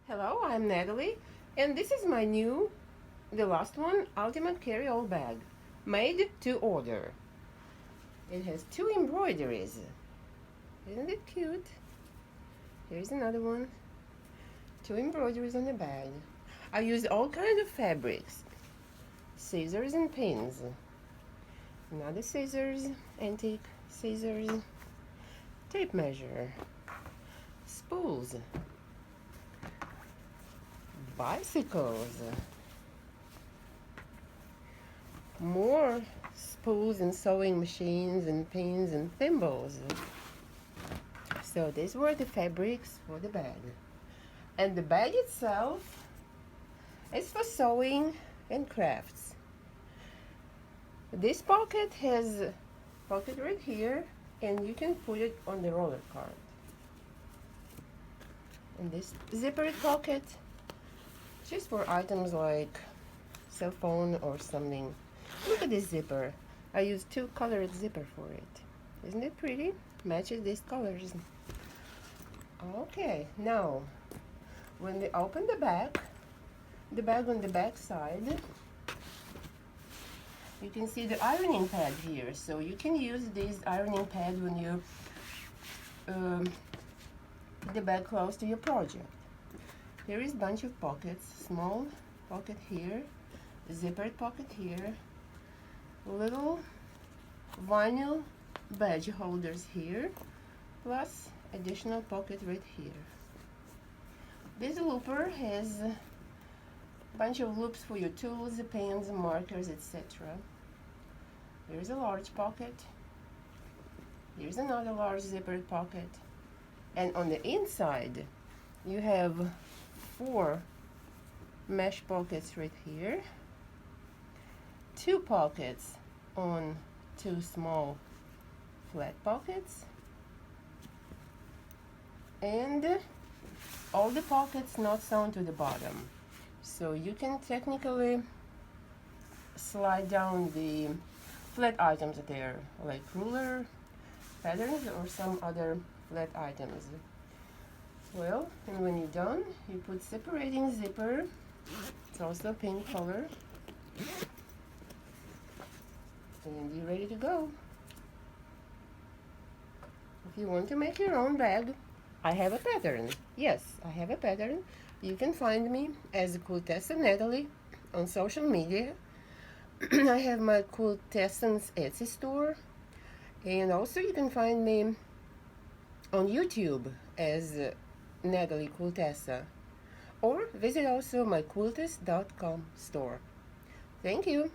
Hello, I'm Natalie, and this is my new, the last one, Ultimate Carry-All Bag, made to order. It has 2 embroideries. Isn't it cute? Here's another one. 2 embroideries on the bag. I used all kinds of fabrics, scissors and pins. Another scissors, antique scissors, tape measure, spools, bicycles, more spools and sewing machines and pins and thimbles. So these were the fabrics for the bag. And the bag itself is for sewing and crafts. This pocket has a pocket right here, and you can put it on the roller cart. And this zippered pocket, just for items like cell phone or something. Look at this zipper. I used 2 colored zipper for it. Isn't it pretty? Matches these colors. Okay, now when we open the bag on the back side, you can see the ironing pad here. So you can use this ironing pad when you put the bag close to your project. Here is a bunch of pockets, small pocket here, zippered pocket here, little vinyl badge holders here, plus additional pocket right here. This looper has a bunch of loops for your tools, pens, markers, etc. Here's a large pocket. Here's another large zippered pocket. And on the inside, you have 4 mesh pockets right here, 2 pockets on 2 small flat pockets, and all the pockets not sewn to the bottom. So you can technically slide down the flat items there, like ruler, patterns, or some other flat items. Well, and when you're done, you put separating zipper. It's also pink color. And you're ready to go. If you want to make your own bag, I have a pattern. Yes, I have a pattern. You can find me as QuiltessaNatalie on social media. I have my Quiltessans Etsy store. And also you can find me on YouTube as Natalie Quiltessa, or visit also my quiltess.com store. Thank you.